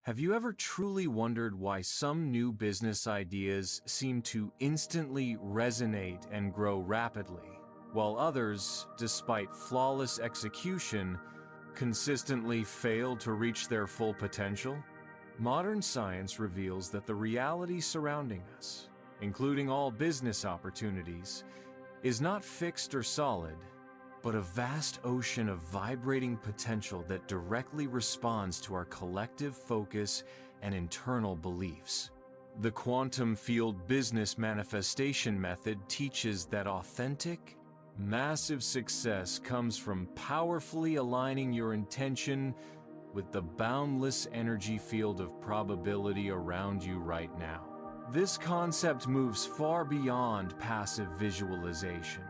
Have you ever truly wondered why some new business ideas seem to instantly resonate and grow rapidly, while others, despite flawless execution, consistently fail to reach their full potential? Modern science reveals that the reality surrounding us, including all business opportunities, is not fixed or solid, but a vast ocean of vibrating potential that directly responds to our collective focus and internal beliefs. The quantum field business manifestation method teaches that authentic, massive success comes from powerfully aligning your intention with the boundless energy field of probability around you right now. This concept moves far beyond passive visualization,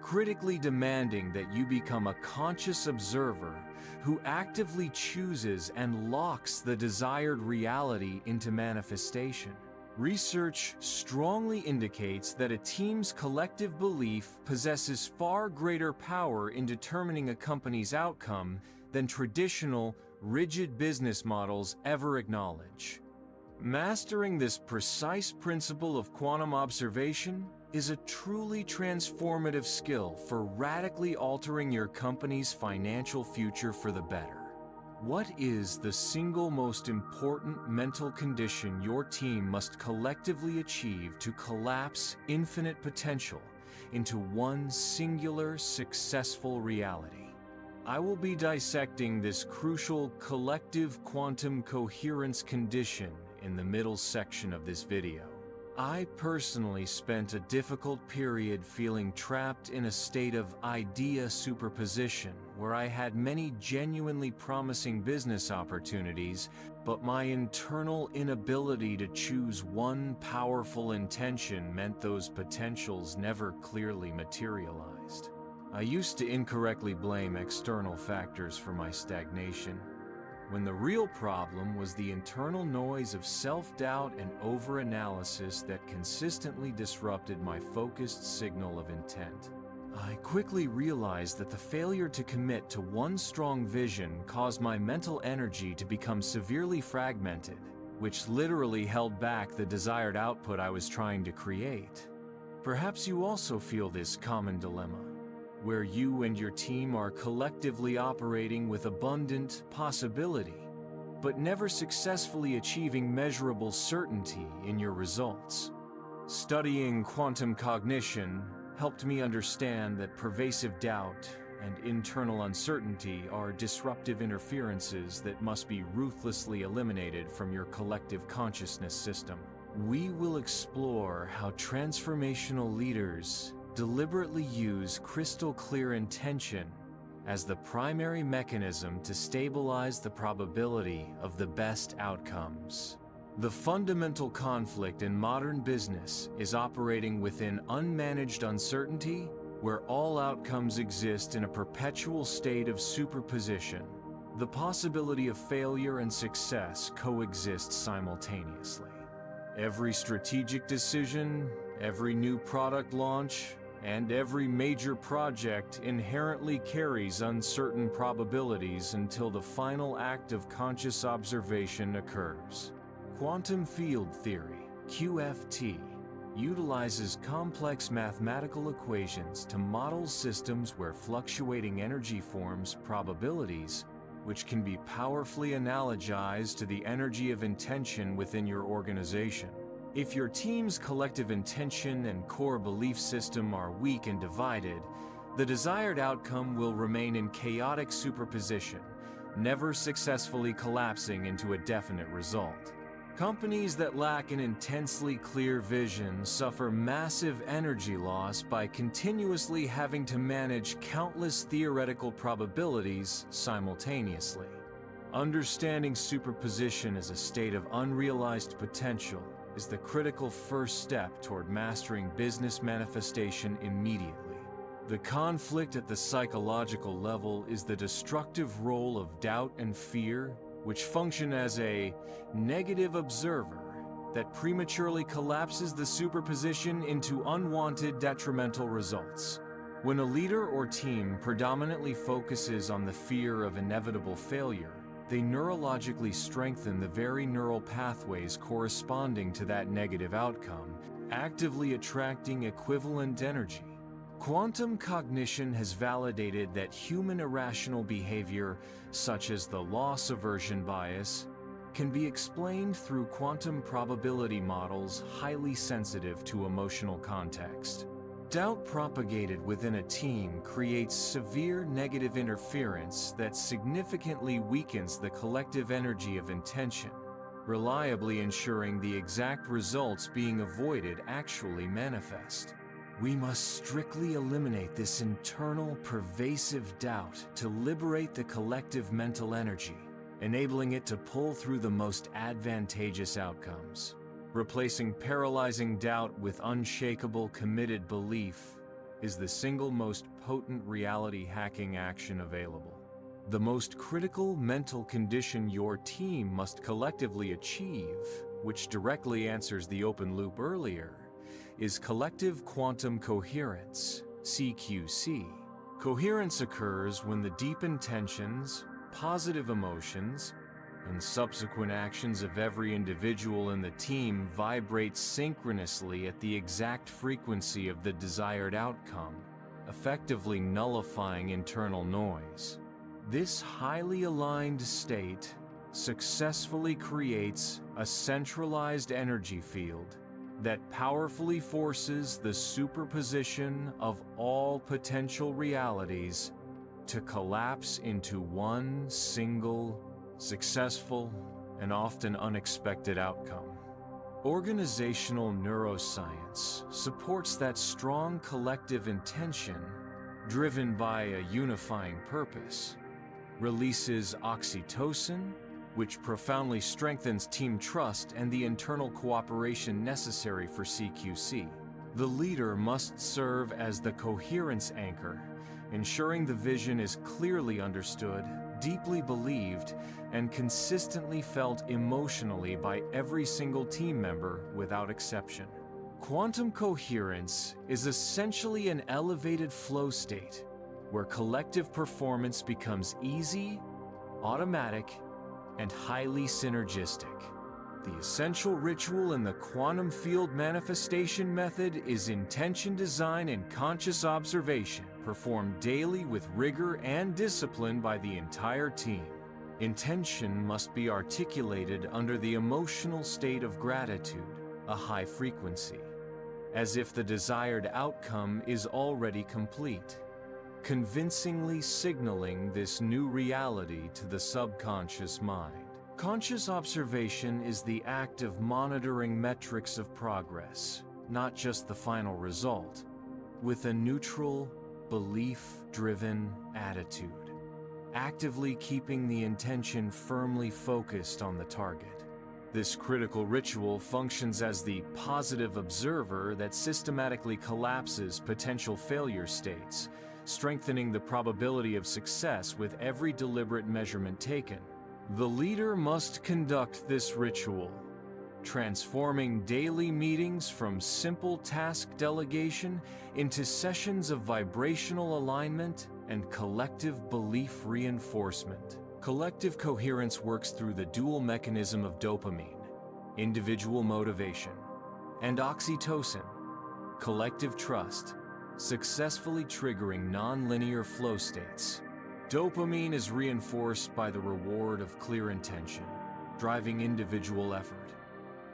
critically demanding that you become a conscious observer who actively chooses and locks the desired reality into manifestation. Research strongly indicates that a team's collective belief possesses far greater power in determining a company's outcome than traditional, rigid business models ever acknowledge. Mastering this precise principle of quantum observation is a truly transformative skill for radically altering your company's financial future for the better. What is the single most important mental condition your team must collectively achieve to collapse infinite potential into one singular, successful reality? I will be dissecting this crucial collective quantum coherence condition in the middle section of this video. I personally spent a difficult period feeling trapped in a state of idea superposition where I had many genuinely promising business opportunities, but my internal inability to choose one powerful intention meant those potentials never clearly materialized. I used to incorrectly blame external factors for my stagnation, when the real problem was the internal noise of self-doubt and over-analysis that consistently disrupted my focused signal of intent. I quickly realized that the failure to commit to one strong vision caused my mental energy to become severely fragmented, which literally held back the desired output I was trying to create. Perhaps you also feel this common dilemma, where you and your team are collectively operating with abundant possibility, but never successfully achieving measurable certainty in your results. Studying quantum cognition helped me understand that pervasive doubt and internal uncertainty are disruptive interferences that must be ruthlessly eliminated from your collective consciousness system. We will explore how transformational leaders deliberately use crystal clear intention as the primary mechanism to stabilize the probability of the best outcomes. The fundamental conflict in modern business is operating within unmanaged uncertainty, where all outcomes exist in a perpetual state of superposition. The possibility of failure and success coexist simultaneously. Every strategic decision, every new product launch, and every major project inherently carries uncertain probabilities until the final act of conscious observation occurs. Quantum field theory, QFT, utilizes complex mathematical equations to model systems where fluctuating energy forms probabilities, which can be powerfully analogized to the energy of intention within your organization. If your team's collective intention and core belief system are weak and divided, the desired outcome will remain in chaotic superposition, never successfully collapsing into a definite result. Companies that lack an intensely clear vision suffer massive energy loss by continuously having to manage countless theoretical probabilities simultaneously. Understanding superposition as a state of unrealized potential is the critical first step toward mastering business manifestation immediately. The conflict at the psychological level is the destructive role of doubt and fear, which function as a negative observer that prematurely collapses the superposition into unwanted detrimental results. When a leader or team predominantly focuses on the fear of inevitable failure, they neurologically strengthen the very neural pathways corresponding to that negative outcome, actively attracting equivalent energy. Quantum cognition has validated that human irrational behavior, such as the loss aversion bias, can be explained through quantum probability models highly sensitive to emotional context. Doubt propagated within a team creates severe negative interference that significantly weakens the collective energy of intention, reliably ensuring the exact results being avoided actually manifest. We must strictly eliminate this internal, pervasive doubt to liberate the collective mental energy, enabling it to pull through the most advantageous outcomes. Replacing paralyzing doubt with unshakable, committed belief is the single most potent reality-hacking action available. The most critical mental condition your team must collectively achieve, which directly answers the open loop earlier, is collective quantum coherence, CQC. Coherence occurs when the deep intentions, positive emotions, and subsequent actions of every individual in the team vibrate synchronously at the exact frequency of the desired outcome, effectively nullifying internal noise. This highly aligned state successfully creates a centralized energy field that powerfully forces the superposition of all potential realities to collapse into one single, successful, and often unexpected outcome. Organizational neuroscience supports that strong collective intention, driven by a unifying purpose, releases oxytocin, which profoundly strengthens team trust and the internal cooperation necessary for CQC. The leader must serve as the coherence anchor, ensuring the vision is clearly understood, deeply believed, and consistently felt emotionally by every single team member without exception. Quantum coherence is essentially an elevated flow state where collective performance becomes easy, automatic, and highly synergistic. The essential ritual in the quantum field manifestation method is intention design and conscious observation, performed daily with rigor and discipline by the entire team. Intention must be articulated under the emotional state of gratitude, a high frequency, as if the desired outcome is already complete, convincingly signaling this new reality to the subconscious mind. Conscious observation is the act of monitoring metrics of progress, not just the final result, with a neutral, belief-driven attitude, actively keeping the intention firmly focused on the target. This critical ritual functions as the positive observer that systematically collapses potential failure states, strengthening the probability of success with every deliberate measurement taken. The leader must conduct this ritual, transforming daily meetings from simple task delegation into sessions of vibrational alignment and collective belief reinforcement. Collective coherence works through the dual mechanism of dopamine, individual motivation, and oxytocin, collective trust, successfully triggering non-linear flow states. Dopamine is reinforced by the reward of clear intention, driving individual effort,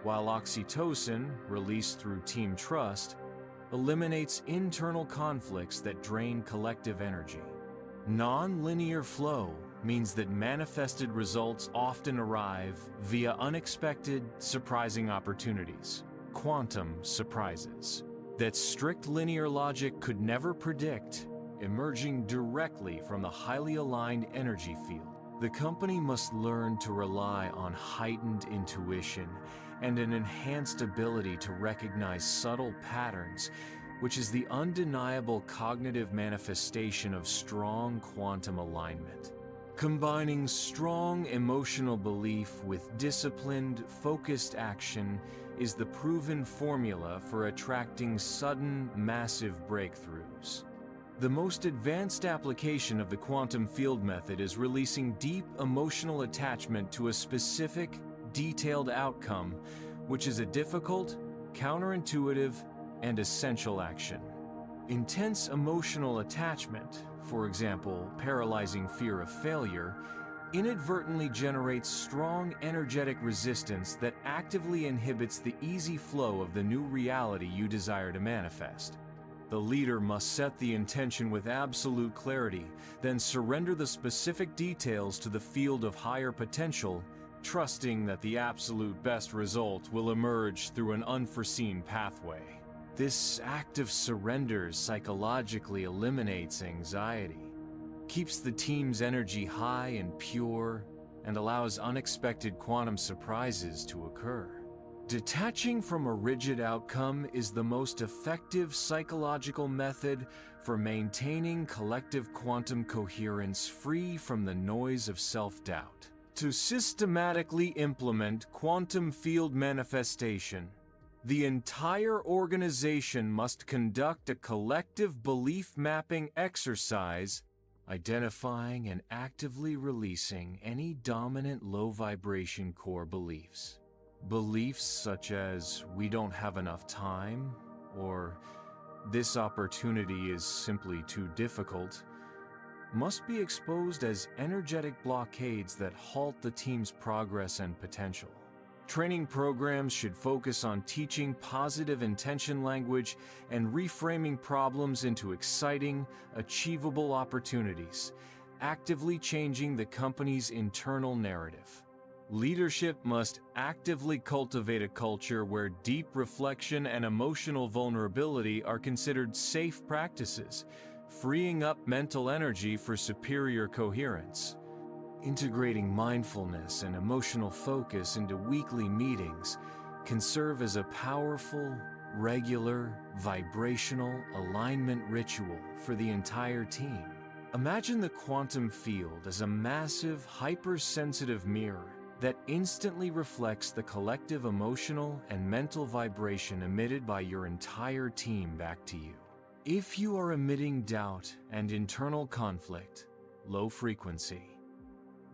while oxytocin, released through team trust, eliminates internal conflicts that drain collective energy. Non-linear flow means that manifested results often arrive via unexpected, surprising opportunities, quantum surprises, that strict linear logic could never predict, emerging directly from the highly aligned energy field. The company must learn to rely on heightened intuition and an enhanced ability to recognize subtle patterns, which is the undeniable cognitive manifestation of strong quantum alignment. Combining strong emotional belief with disciplined, focused action is the proven formula for attracting sudden, massive breakthroughs. The most advanced application of the quantum field method is releasing deep emotional attachment to a specific, detailed outcome, which is a difficult, counterintuitive, and essential action. Intense emotional attachment, for example, paralyzing fear of failure, inadvertently generates strong energetic resistance that actively inhibits the easy flow of the new reality you desire to manifest. The leader must set the intention with absolute clarity, then surrender the specific details to the field of higher potential, trusting that the absolute best result will emerge through an unforeseen pathway. This act of surrender psychologically eliminates anxiety, keeps the team's energy high and pure, and allows unexpected quantum surprises to occur. Detaching from a rigid outcome is the most effective psychological method for maintaining collective quantum coherence free from the noise of self-doubt. To systematically implement quantum field manifestation, the entire organization must conduct a collective belief mapping exercise, identifying and actively releasing any dominant low-vibration core beliefs. Beliefs such as, "we don't have enough time," or "this opportunity is simply too difficult," must be exposed as energetic blockades that halt the team's progress and potential. Training programs should focus on teaching positive intention language and reframing problems into exciting, achievable opportunities, actively changing the company's internal narrative. Leadership must actively cultivate a culture where deep reflection and emotional vulnerability are considered safe practices, freeing up mental energy for superior coherence. Integrating mindfulness and emotional focus into weekly meetings can serve as a powerful, regular, vibrational alignment ritual for the entire team. Imagine the quantum field as a massive, hypersensitive mirror that instantly reflects the collective emotional and mental vibration emitted by your entire team back to you. If you are emitting doubt and internal conflict, low frequency,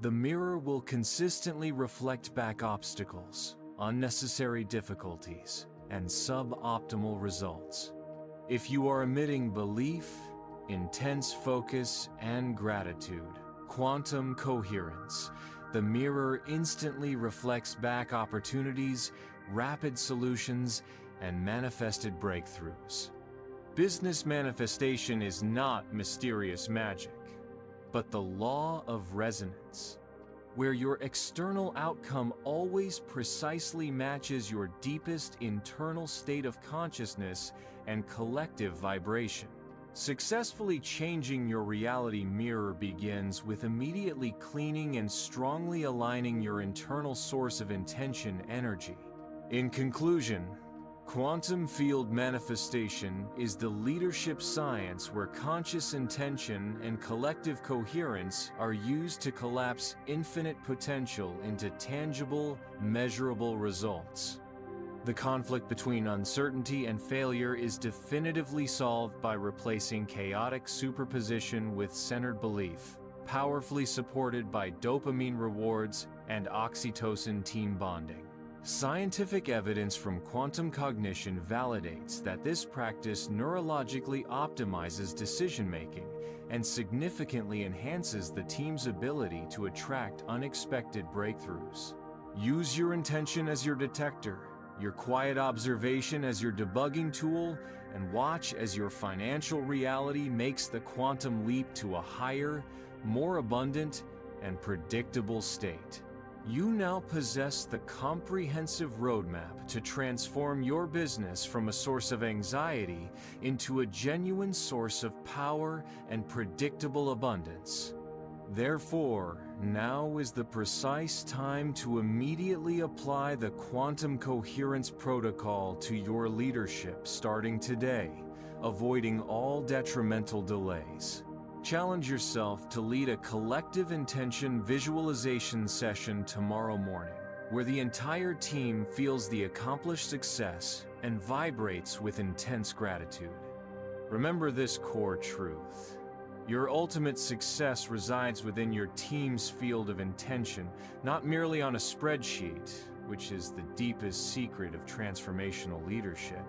the mirror will consistently reflect back obstacles, unnecessary difficulties, and suboptimal results. If you are emitting belief, intense focus, and gratitude, quantum coherence, the mirror instantly reflects back opportunities, rapid solutions, and manifested breakthroughs. Business manifestation is not mysterious magic, but the law of resonance, where your external outcome always precisely matches your deepest internal state of consciousness and collective vibration. Successfully changing your reality mirror begins with immediately cleaning and strongly aligning your internal source of intention energy. In conclusion, quantum field manifestation is the leadership science where conscious intention and collective coherence are used to collapse infinite potential into tangible, measurable results. The conflict between uncertainty and failure is definitively solved by replacing chaotic superposition with centered belief, powerfully supported by dopamine rewards and oxytocin team bonding. Scientific evidence from quantum cognition validates that this practice neurologically optimizes decision-making and significantly enhances the team's ability to attract unexpected breakthroughs. Use your intention as your detector, your quiet observation as your debugging tool, and watch as your financial reality makes the quantum leap to a higher, more abundant, and predictable state. You now possess the comprehensive roadmap to transform your business from a source of anxiety into a genuine source of power and predictable abundance. Therefore, now is the precise time to immediately apply the quantum coherence protocol to your leadership starting today, avoiding all detrimental delays. Challenge yourself to lead a collective intention visualization session tomorrow morning, where the entire team feels the accomplished success and vibrates with intense gratitude. Remember this core truth. Your ultimate success resides within your team's field of intention, not merely on a spreadsheet, which is the deepest secret of transformational leadership.